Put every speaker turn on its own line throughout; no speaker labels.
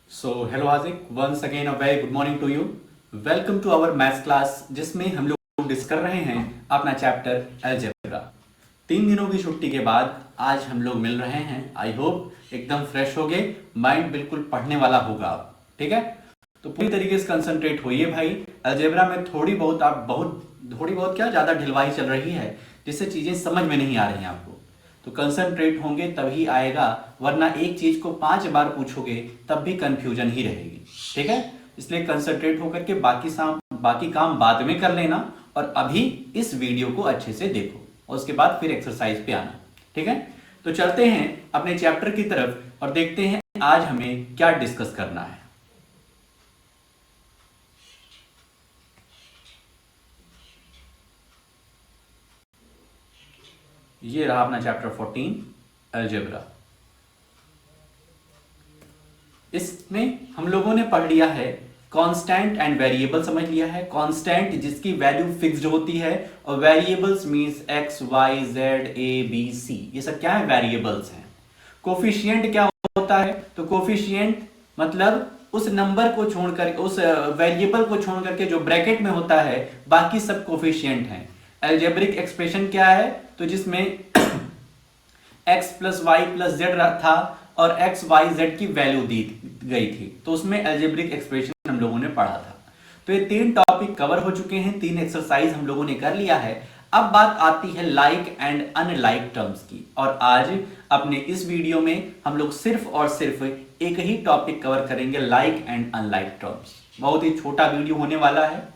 Hello Hajik, once again a very good morning to you. Welcome to our maths class, जिसमें हम लोग discuss कर रहे हैं अपना चैप्टर अलजेब्रा। 3 दिनों की छुट्टी के बाद आज हम लोग मिल रहे हैं। आई होप एकदम फ्रेश हो गए, माइंड बिल्कुल पढ़ने वाला होगा अब। ठीक है, तो पूरी तरीके से कंसंट्रेट होइए भाई। अलजेब्रा में थोड़ी बहुत क्या ज़्यादा ढिलवाई चल रही है, जिससे चीज़ें समझ में नहीं आ रही हैं आपको। तो कंसंट्रेट होंगे तभी आएगा, वरना एक चीज को 5 बार पूछोगे तब भी कंफ्यूजन ही रहेगी। ठीक है, इसलिए कंसंट्रेट होकर के बाकी काम बाद में कर लेना, और अभी इस वीडियो को अच्छे से देखो और उसके बाद फिर एक्सरसाइज पे आना। ठीक है, तो चलते हैं अपने चैप्टर की तरफ और देखते हैं आज हमें क्या डिस्कस करना है। ये रहा अपना चैप्टर 14 अलजेब्रा। इसमें हम लोगों ने पढ़ लिया है कांस्टेंट एंड वेरिएबल, समझ लिया है। कांस्टेंट जिसकी वैल्यू फिक्स्ड होती है, और variables means X Y Z A B C, ये सब क्या है, वेरिएबल्स हैं। कोफिशिएंट क्या होता है, तो कोफिशिएंट मतलब उस नंबर को छोड़कर, उस वेरिएबल को छोड़ करके जो ब्रैकेट में होता है, बाकी सब कोफिशिएंट हैं। अलजेब्रिक एक्सप्रेशन क्या है, तो जिसमें X plus Y plus Z था और एक्स वाई जेड की वैल्यू दी गई थी, तो उसमें अलजेब्रिक एक्सप्रेशन हम लोगों ने पढ़ा था। तो ये 3 टॉपिक कवर हो चुके हैं, 3 एक्सरसाइज हम लोगों ने कर लिया है। अब बात आती है लाइक एंड अनलाइक टर्म्स की, और आज अपने इस वीडियो में हम लोग सिर्फ और सिर्फ एक ही टॉपिक कवर करेंगे, लाइक एंड अनलाइक टर्म्स। बहुत ही छोटा वीडियो होने वाला है,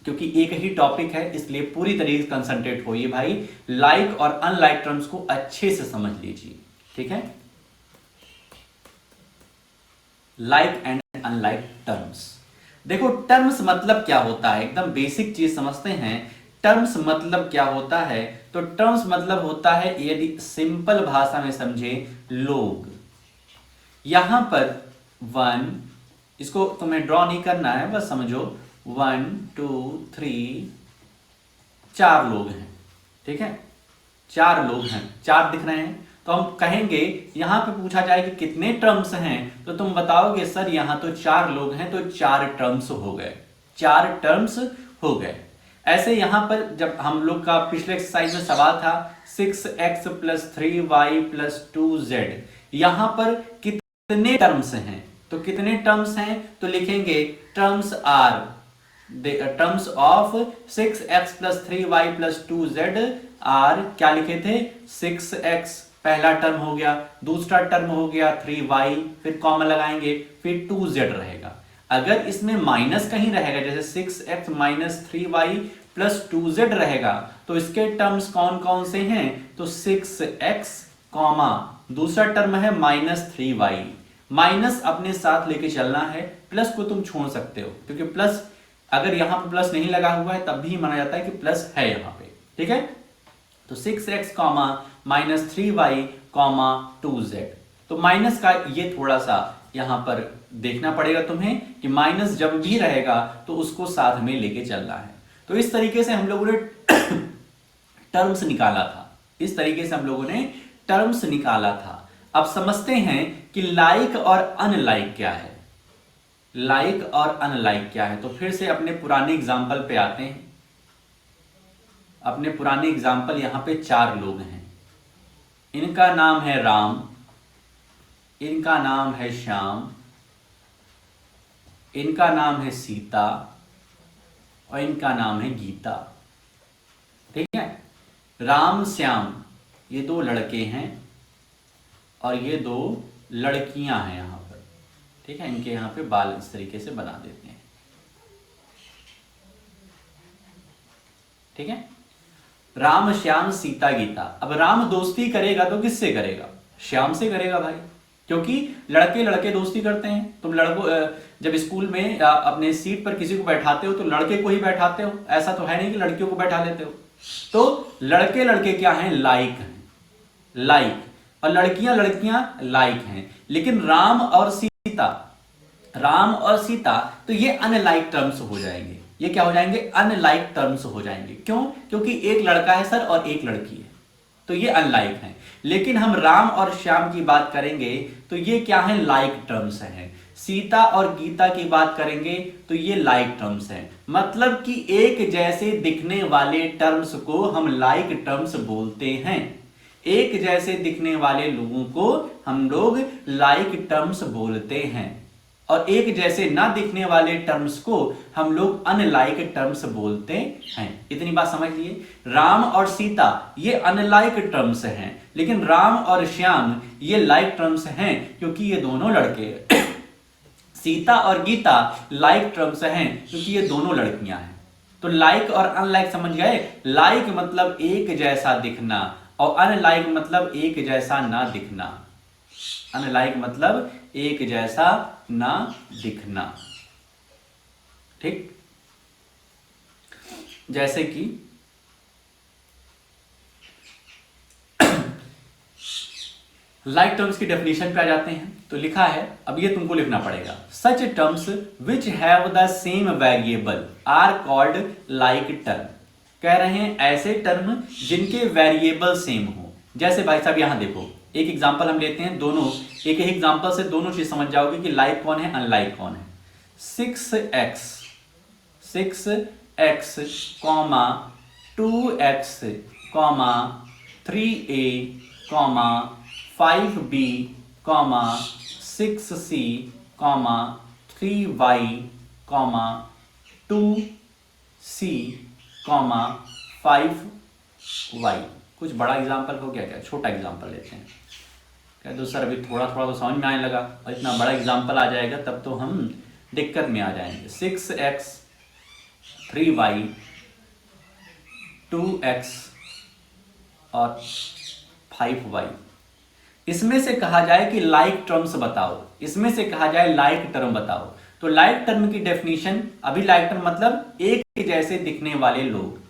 क्योंकि एक ही टॉपिक है, इसलिए पूरी तरीके से कंसंट्रेट होइए भाई। लाइक और अनलाइक टर्म्स को अच्छे से समझ लीजिए। ठीक है, लाइक एंड अनलाइक टर्म्स। देखो, टर्म्स मतलब क्या होता है, एकदम बेसिक चीज समझते हैं। टर्म्स मतलब क्या होता है, तो टर्म्स मतलब होता है, यदि सिंपल भाषा में समझे, लोग। यहां पर 1, इसको तुम्हें ड्रॉ नहीं करना है, बस समझो 1 2 3 4 लोग हैं। ठीक है, 4 लोग हैं, 4 दिख रहे हैं। तो हम कहेंगे, यहां पे पूछा जाए कि कितने टर्म्स हैं, तो तुम बताओगे सर यहां तो 4 लोग हैं, तो 4 टर्म्स हो गए, 4 टर्म्स हो गए। ऐसे यहां पर जब हम लोग का पिछले एक्सरसाइज में सवाल था 6x plus 3y plus 2z, यहां पर कितने टर्म्स हैं, तो कितने टर्म्स हैं, तो लिखेंगे terms are terms of 6x plus 3y plus 2z are, क्या लिखे थे, 6x पहला टर्म हो गया, दूसरा टर्म हो गया 3y, फिर कॉमा लगाएंगे, फिर 2z रहेगा। अगर इसमें माइनस कहीं रहेगा, जैसे 6x minus 3y plus 2z रहेगा, तो इसके टर्म्स कौन कौन से हैं, तो 6x कॉमा दूसरा टर्म है माइनस 3y। माइनस अपने साथ लेके चलना है, प्लस को तुम छोड़ सकते हो, क्योंकि प्लस अगर यहां पर प्लस नहीं लगा हुआ है तब भी माना जाता है कि प्लस है यहां पे। ठीक है, तो 6x comma minus 3y comma 2z। तो माइनस का ये थोड़ा सा यहां पर देखना पड़ेगा तुम्हें कि माइनस जब भी रहेगा तो उसको साथ में लेके चलना है। तो इस तरीके से हम लोगों ने टर्म्स निकाला था, इस तरीके से हम लोगों ने टर्म्स निकाला था। अब समझते हैं कि लाइक और अनलाइक क्या है। लाइक और अनलाइक क्या है, तो फिर से अपने पुराने एग्जाम्पल पे आते हैं। अपने पुराने एग्जाम्पल, यहां पे 4 लोग हैं, इनका नाम है राम, इनका नाम है श्याम, इनका नाम है सीता, और इनका नाम है गीता। ठीक है, राम श्याम ये 2 लड़के हैं और ये 2 लड़कियां हैं यहां पर। ठीक है, इनके यहां पे बाल इस तरीके से बना देते हैं। ठीक है, राम श्याम सीता गीता। अब राम दोस्ती करेगा तो किससे करेगा, श्याम से करेगा भाई, क्योंकि लड़के लड़के दोस्ती करते हैं। तुम लड़कों जब स्कूल में अपने सीट पर किसी को बैठाते हो तो लड़के को ही बैठाते हो, ऐसा तो है नहीं कि लड़कियों को बैठा लेते हो। तो लड़के लड़के क्या हैं, लाइक हैं, लाइक, और लड़कियां लड़कियां लाइक हैं। लेकिन राम और सीता तो ये अनलाइक टर्म्स हो जाएंगे। ये क्या हो जाएंगे, अनलाइक टर्म्स हो जाएंगे। क्यों, क्योंकि एक लड़का है सर और एक लड़की है। तो ये अनलाइक हैं। लेकिन हम राम और श्याम की बात करेंगे तो ये क्या है, लाइक टर्म्स हैं। सीता और गीता की बात करेंगे तो ये लाइक टर्म्स हैं। मतलब कि एक जैसे दिखने वाले टर्म्स को हम लाइक टर्म्स बोलते हैं। एक जैसे दिखने वाले लोगों को हम लोग लाइक टर्म्स बोलते हैं, और एक जैसे ना दिखने वाले टर्म्स को हम लोग अनलाइक टर्म्स बोलते हैं। इतनी बात समझ लिए। राम और सीता ये अनलाइक टर्म्स हैं, लेकिन राम और श्याम ये लाइक टर्म्स हैं क्योंकि ये दोनों लड़के हैं। सीता और गीता लाइक टर्म्स हैं क्योंकि ये दोनों लड़कियां हैं। तो लाइक और अनलाइक समझ गए। लाइक मतलब एक जैसा दिखना, और अनलाइक मतलब एक जैसा ना दिखना। अनलाइक मतलब एक जैसा ना दिखना। ठीक, जैसे कि लाइक टर्म्स की डेफिनेशन पे आ जाते हैं। तो लिखा है, अब ये तुमको लिखना पड़ेगा, such terms which have the same variable are called like term. कह रहे हैं ऐसे टर्म जिनके वेरिएबल सेम हो। जैसे भाई साहब यहां देखो, एक एग्जांपल हम लेते हैं, दोनों एक ही एग्जांपल से दोनों चीज समझ जाओगे कि लाइक कौन है, अनलाइक कौन है। 6x comma 2x comma 3a comma 5b comma 6c comma 3y comma 2c comma 5y। कुछ बड़ा एग्जांपल हो गया क्या, छोटा एग्जांपल लेते हैं। कह दो सर अभी थोड़ा थोड़ा तो समझ में आने लगा, और इतना बड़ा एग्जांपल आ जाएगा तब तो हम दिक्कत में आ जाएंगे। 6x 3y 2x और 5y। इसमें से कहा जाए कि लाइक टर्म्स बताओ, इसमें से कहा जाए लाइक टर्म बताओ। तो लाइक टर्म की डेफिनेशन, अभी लाइक टर्म मतलब एक जैसे दिखने वाले लोग।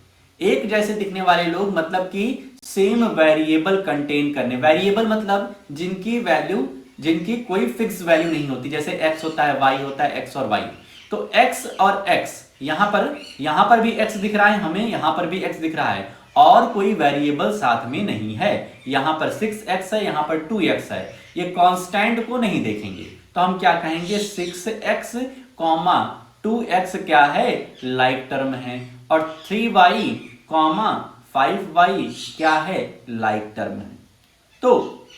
एक जैसे दिखने वाले लोग मतलब कि सेम वेरिएबल कंटेन करने। वेरिएबल मतलब जिनकी वैल्यू, जिनकी कोई फिक्स वैल्यू नहीं होती। जैसे x होता है, y होता है, x और y। तो x और x, यहां पर भी x दिख रहा है हमें, यहां पर भी x दिख रहा है, और कोई वेरिएबल साथ में नहीं है। यहां पर 6x है, यहां पर 2x है। ये कांस्टेंट को नहीं देखेंगे तो हम क्या कहेंगे, 6x, 2x क्या है, लाइक टर्म है, और 3y, 5y क्या है, लाइक टर्म है। तो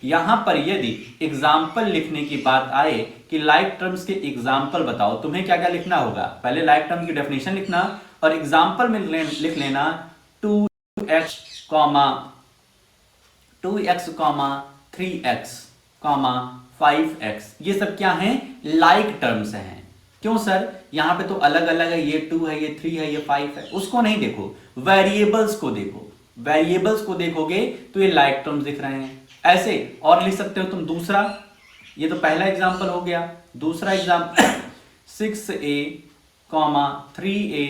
यहां पर यदि एग्जाम्पल लिखने की बात आए कि लाइक टर्म्स के एग्जाम्पल बताओ, तुम्हें क्या क्या लिखना होगा, पहले लाइक टर्म की डेफिनेशन लिखना और एग्जाम्पल में लिख लेना 2x, 3x, 5x। ये सब क्या हैं, लाइक टर्म्स हैं। क्यों सर, यहां पे तो अलग अलग है, ये 2 है, ये 3 है, ये 5 है। उसको नहीं देखो, वेरिएबल्स को देखो। वेरिएबल्स को देखोगे तो ये लाइक टर्म्स दिख रहे हैं। ऐसे और लिख सकते हो तुम दूसरा, ये तो पहला एग्जांपल हो गया। दूसरा एग्जांपल 6a, 3a,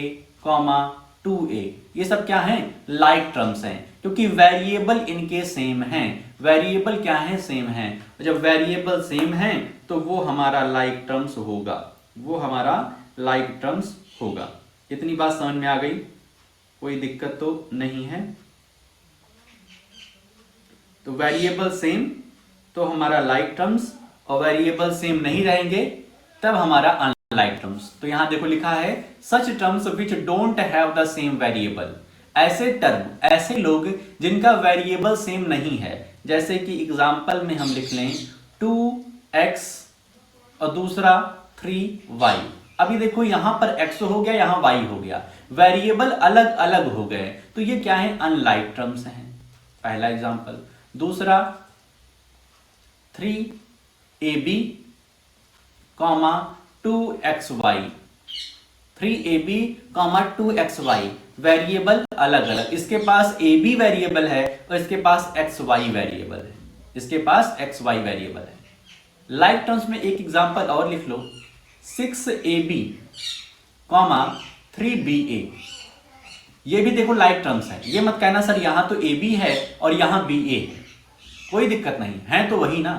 2a, ये सब क्या हैं, लाइक टर्म्स हैं, क्योंकि वेरिएबल इनके सेम हैं। वेरिएबल क्या है, सेम हैं। जब वेरिएबल सेम हैं तो वो हमारा लाइक टर्म्स होगा, वो हमारा लाइक टर्म्स होगा। इतनी बात समझ में आ गई, कोई दिक्कत तो नहीं है। तो वेरिएबल सेम तो हमारा लाइक टर्म्स, और वेरिएबल सेम नहीं रहेंगे तब हमारा अनलाइक टर्म्स। तो यहां देखो लिखा है, सच terms which don't have the same variable. ऐसे टर्म, ऐसे लोग जिनका वेरिएबल सेम नहीं है। जैसे कि एग्जांपल में हम लिख लें 2x और दूसरा 3y। अभी देखो यहां पर x हो गया, यहां y हो गया, वेरिएबल अलग अलग हो गए, तो ये क्या है, अनलाइक टर्म्स हैं। पहला एग्जांपल। दूसरा 3ab, 2xy, 3ab, 2xy, variable अलग अलग। इसके पास ab वेरिएबल है और इसके पास xy वेरिएबल है, इसके पास xy वेरिएबल है। लाइक टर्म्स में एक एग्जांपल और लिख लो, 6ab, 3ba। ये भी देखो लाइक टर्म्स है। ये मत कहना सर यहां तो ab है और यहां ba है, कोई दिक्कत नहीं है, तो वही ना,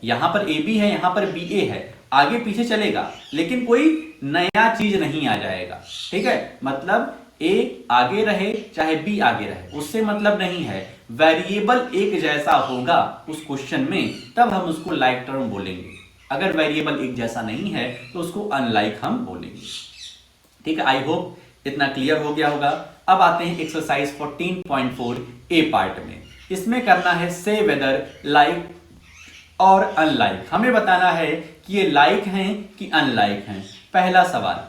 यहां पर ab है, यहां पर ba है, आगे पीछे चलेगा, लेकिन कोई नया चीज नहीं आ जाएगा। ठीक है, मतलब ए आगे रहे चाहे बी आगे रहे, उससे मतलब नहीं है। वेरिएबल एक जैसा होगा उस क्वेश्चन में तब हम उसको लाइक टर्म बोलेंगे, अगर वेरिएबल एक जैसा नहीं है तो उसको अनलाइक हम बोलेंगे। ठीक है, आई होप इतना क्लियर हो गया होगा। अब आते हैं एक्सरसाइज 14.4 ए पार्ट में। इसमें करना है से वेदर लाइक और अनलाइक। हमें बताना है कि ये लाइक हैं कि अनलाइक हैं। पहला सवाल,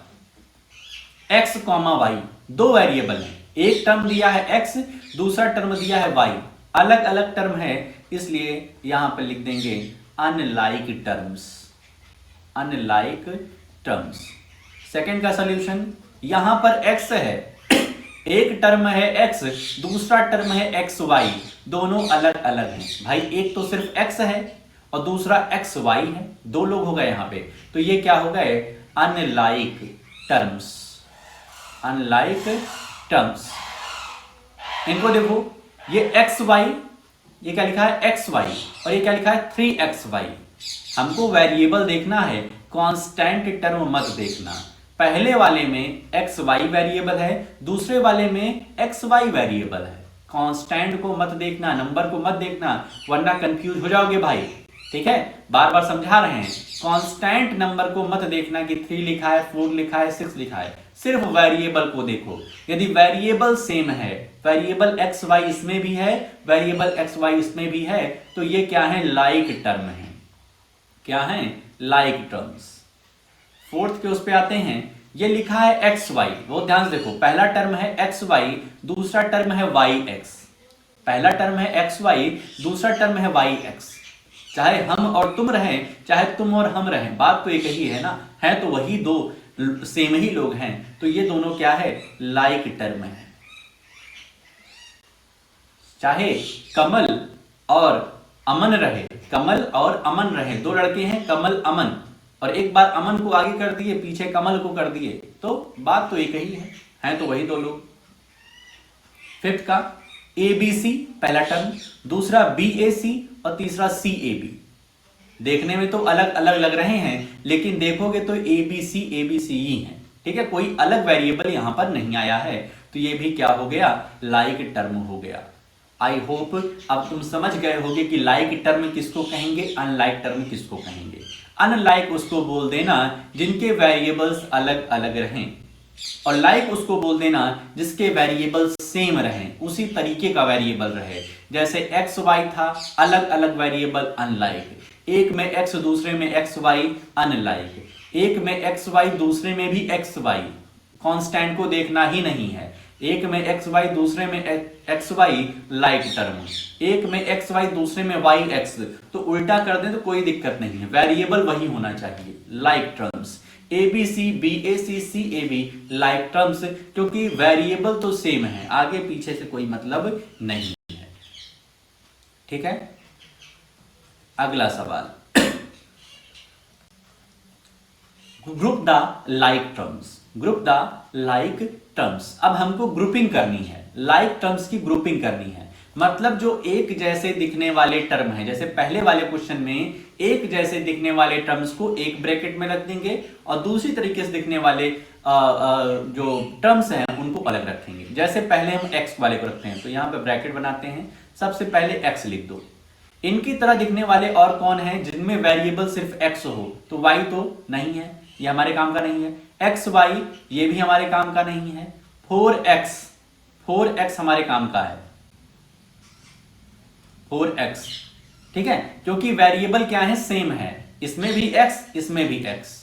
x, y दो वेरिएबल हैं, एक टर्म दिया है x, दूसरा टर्म दिया है y, अलग अलग टर्म है, इसलिए यहां पर लिख देंगे unlike terms, unlike terms. Second का सॉल्यूशन, यहां पर x है, एक टर्म है x, दूसरा टर्म है xy, दोनों अलग अलग हैं। भाई एक तो सिर्फ x है और दूसरा xy है, दो लोग हो गए यहां पे, तो ये क्या हो गए अनलाइक टर्म्स, अनलाइक टर्म्स। इनको देखो, ये xy, ये क्या लिखा है xy, और ये क्या लिखा है 3xy। हमको वेरिएबल देखना है, कांस्टेंट टर्म मत देखना। पहले वाले में xy वेरिएबल है, दूसरे वाले में xy वेरिएबल है। कांस्टेंट को मत देखना, नंबर को मत देखना, वरना कंफ्यूज हो जाओगे भाई। ठीक है, बार बार समझा रहे हैं, कांस्टेंट नंबर को मत देखना कि 3 लिखा है, 4 लिखा है, 6 लिखा है, सिर्फ वेरिएबल को देखो। यदि वेरिएबल सेम है, वेरिएबल xy इसमें भी है, वेरिएबल xy इसमें भी है, तो ये क्या है लाइक टर्म है। क्या है लाइक टर्म्स। फोर्थ के उस पे आते हैं, ये लिखा है xy, वो ध्यान से देखो, पहला टर्म है xy, दूसरा टर्म है yx। पहला टर्म है xy, दूसरा टर्म है yx। चाहे हम और तुम रहें, चाहे तुम और हम रहें, बात तो एक ही है ना, है तो वही दो सेम ही लोग हैं, तो ये दोनों क्या है लाइक टर्म है। चाहे कमल और अमन रहे, कमल और अमन रहे, दो लड़के हैं कमल अमन, और एक बार अमन को आगे कर दिए, पीछे कमल को कर दिए, तो बात तो एक ही है तो वही दो लोग। फिफ्थ का ABC पहला टर्म, दूसरा BAC और तीसरा CAB। देखने में तो अलग अलग लग रहे हैं, लेकिन देखोगे तो ABC ABC ही है। ठीक है, कोई अलग वेरिएबल यहां पर नहीं आया है, तो ये भी क्या हो गया लाइक टर्म हो गया। आई होप अब तुम समझ गए होगे कि लाइक टर्म किसको कहेंगे, अनलाइक टर्म किसको कहेंगे। अनलाइक उसको बोल देना जिनके वेरिएबल्स अलग अलग रहें, और लाइक उसको बोल देना जिसके वेरिएबल्स सेम रहें, उसी तरीके का वेरिएबल रहे। जैसे xy था, अलग अलग वेरिएबल अनलाइक, एक में x दूसरे में xy अनलाइक, एक में xy दूसरे में भी xy, कांस्टेंट को देखना ही नहीं है, एक में xy दूसरे में xy लाइक टर्म, एक में xy दूसरे में yx, तो उल्टा कर दें तो कोई दिक्कत नहीं है, वेरिएबल वही होना चाहिए like terms. ABC BAC CAB like terms, क्योंकि वेरिएबल तो सेम है, आगे पीछे से कोई मतलब नहीं है। ठीक है, अगला सवाल, group the like terms, group the like terms. अब हमको ग्रुपिंग करनी है, लाइक टर्म्स की ग्रुपिंग करनी है, मतलब जो एक जैसे दिखने वाले टर्म है, जैसे पहले वाले क्वेश्चन में एक जैसे दिखने वाले टर्म्स को एक ब्रैकेट में रख देंगे और दूसरी तरीके से दिखने वाले जो टर्म्स हैं उनको अलग रखेंगे। जैसे पहले हम x वाले को रखते हैं, तो यहाँ पे ब्रैकेट बनाते हैं, सबसे पहले x लिख दो। इनकी तरह दिखने वाले और कौन है जिनमें वेरिएबल सिर्फ x हो, तो y तो नहीं है, ये हमारे काम का नहीं है। xy ये भी हमारे काम का नहीं है। 4x हमारे काम का है, 4x। ठीक है, क्योंकि वेरिएबल क्या है सेम है, इसमें भी x इसमें भी x।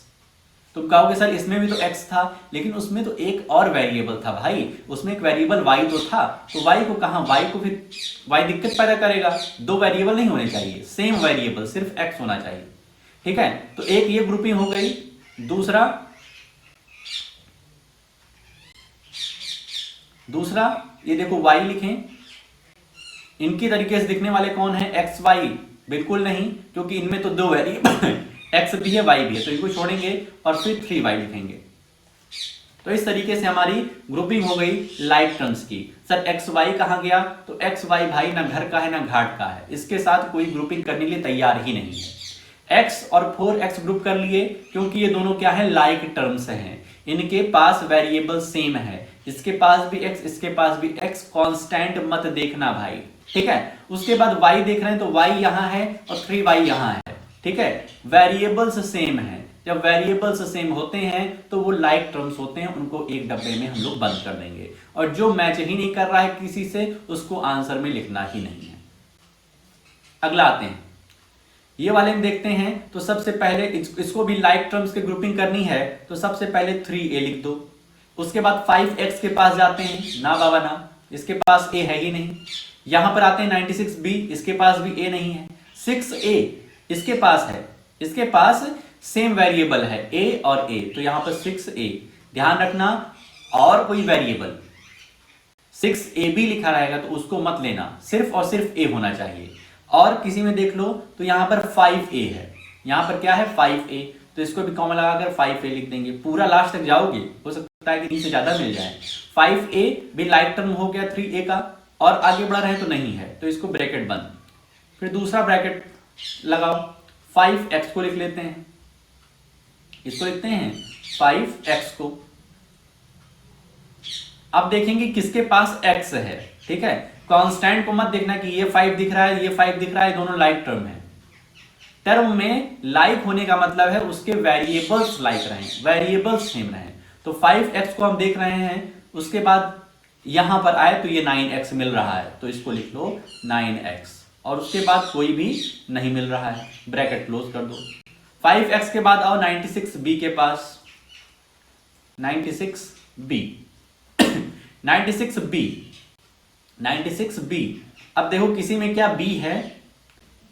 तुम कहोगे सर इसमें भी तो x था, लेकिन उसमें तो एक और वेरिएबल था भाई, उसमें एक वेरिएबल y तो था, तो y को कहां, y को फिर y दिक्कत पैदा करेगा। दो वेरिएबल नहीं होने चाहिए, सेम वेरिएबल सिर्फ x होना चाहिए। ठीक है, तो एक ये ग्रुपिंग हो गई। दूसरा ये देखो y लिखें, इनकी तरीके से दिखने वाले कौन है, एक्स वाई, बिल्कुल नहीं, क्योंकि इनमें तो दो वेरिएबल एक्स भी है वाई भी है, तो इनको छोड़ेंगे और फिर 3y लिखेंगे। तो इस तरीके से हमारी ग्रुपिंग हो गई लाइक टर्म्स की। सर एक्स वाई कहां गया, तो एक्स वाई भाई ना घर का है ना घाट का है, इसके साथ कोई ग्रुपिंग करने के लिए तैयार ही नहीं है। x और 4x ग्रुप कर लिए, क्योंकि ये दोनों क्या है लाइक टर्म्स हैं, इनके पास वेरिएबल सेम है, इसके पास भी x, इसके पास भी x, कांस्टेंट मत देखना भाई, ठीक है। उसके बाद y देख रहे हैं तो y यहां है और 3y यहां है, ठीक है। वेरिएबल्स सेम है, जब वेरिएबल्स सेम होते हैं तो वो लाइक टर्म्स होते हैं, उनको एक डब्बे में हम लोग बंद कर देंगे, और जो मैच ही नहीं कर रहा है किसी से उसको आंसर में लिखना ही नहीं है। अगला आते हैं, ये वाले में देखते हैं। तो सबसे पहले इसको भी लाइक टर्म्स की ग्रुपिंग करनी है, तो सबसे पहले 3a लिख दो। उसके बाद 5x के पास जाते हैं, ना बाबा ना, इसके पास a है ही नहीं। यहां पर आते हैं 96b, इसके पास भी a नहीं है। 6a इसके पास है, इसके पास सेम वेरिएबल है a और a, तो यहां पर 6a। ध्यान रखना, और कोई वेरिएबल 6ab लिखा रहेगा तो उसको मत लेना, सिर्फ और सिर्फ a होना चाहिए। और किसी में देख लो तो यहां पर 5a है, यहां पर क्या है 5a, तो इसको भी कॉमन लगाकर 5a लिख देंगे। पूरा लास्ट तक जाओगे, हो सकता है कि 3 से ज्यादा मिल जाए। 5a भी लाइक टर्म हो गया 3a का, और आगे बढ़ रहे हैं तो नहीं है, तो इसको ब्रैकेट बंद। फिर दूसरा ब्रैकेट लगाओ, 5x को लिख लेते हैं, इसको लिखते हैं 5x को। अब देखेंगे किसके पास x है, ठीक है। कांस्टेंट को मत देखना कि ये 5 दिख रहा है, ये 5 दिख रहा है, दोनों लाइक टर्म है। टर्म में लाइक होने का मतलब है उसके वेरिएबल्स लाइक रहें, वेरिएबल्स सेम रहें। तो 5x को हम देख रहे हैं, उसके बाद यहां पर आए तो ये 9x मिल रहा है, तो इसको लिख लो 9x, और उसके बाद कोई भी नहीं मिल रहा है, ब्रैकेट क्लोज कर दो। 5x के बाद आओ 96b के पास, 96b 96b। अब देखो किसी में क्या b है,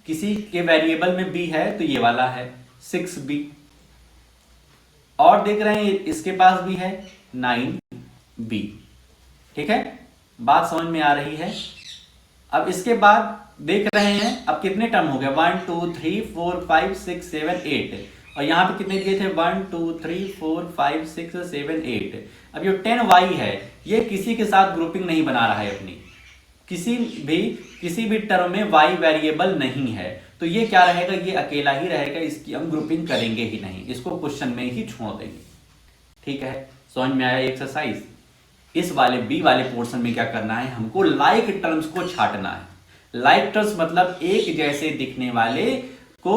किसी के वेरिएबल में b है, तो ये वाला है 6b। और देख रहे हैं इसके पास भी है 9b, ठीक है, बात समझ में आ रही है। अब इसके बाद देख रहे हैं, अब कितने टर्म हो गए, 1 2 3 4 5 6 7 8, और यहां पे कितने दिए थे 1 2 3 4 5 6 7 8। अब ये 10y है, ये किसी के साथ ग्रुपिंग नहीं बना रहा है अपनी, किसी भी टर्म में y वेरिएबल नहीं है, तो ये क्या रहेगा, ये अकेला ही रहेगा, इसकी हम ग्रुपिंग करेंगे ही नहीं, इसको क्वेश्चन में ही छोड़ देंगे, ठीक है। समझ में आया एक्सरसाइज। इस वाले बी वाले पोर्शन में क्या करना है, हमको लाइक टर्म्स को छांटना है। लाइक टर्म्स मतलब एक जैसे दिखने वाले को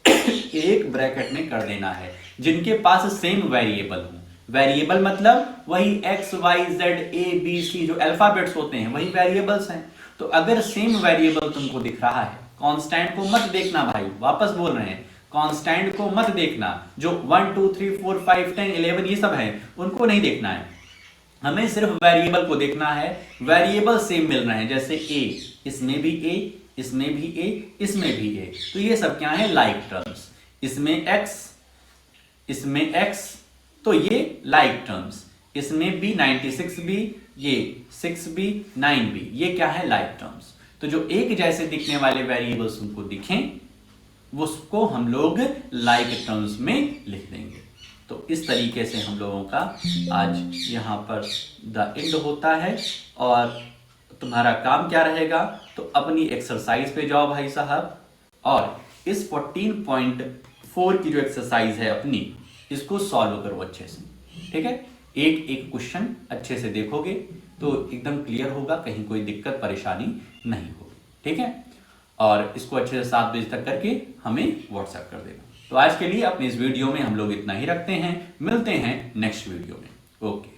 एक ब्रैकेट में कर देना है, जिनके पास सेम वेरिएबल हो। वेरिएबल मतलब वही x y z a b c, जो अल्फाबेट्स होते हैं वही वेरिएबल्स हैं। तो अगर सेम वेरिएबल तुमको दिख रहा है, कांस्टेंट को मत देखना भाई, वापस बोल रहे हैं, कांस्टेंट को मत देखना, जो 1 2 3 4 5 10 11 ये सब है उनको नहीं देखना है, हमें सिर्फ वेरिएबल को देखना है। वेरिएबल सेम मिल रहे हैं, जैसे a, इसमें भी a, इसमें भी a, इसमें भी a, तो ये सब क्या है, लाइक टर्म्स। इसमें x, इसमें x, तो ये लाइक टर्म्स। इसमें भी 96b, ये 6b 9b, ये क्या है, लाइक टर्म्स। तो जो एक जैसे दिखने वाले वेरिएबल्स उनको दिखें उसको हम लोग लाइक टर्म्स में लिख देंगे। तो इस तरीके से हम लोगों का आज यहाँ पर द एंड होता है। और तुम्हारा काम क्या रहेगा, तो अपनी एक्सरसाइज पे जाओ भाई साहब, और इस 14.4 की जो एक्सरसाइज है अपनी, इसको सॉल्व करो अच्छे से, ठीक है। एक एक क्वेश्चन अच्छे से देखोगे तो एकदम क्लियर होगा, कहीं कोई दिक्कत परेशानी नहीं होगी, ठीक है। और इसको अच्छे से 7 बजे तक करके हमें व्हाट्सएप कर देना। तो आज के लिए अपने इस वीडियो में हम लोग इतना ही रखते हैं, मिलते हैं नेक्स्ट वीडियो में, ओके।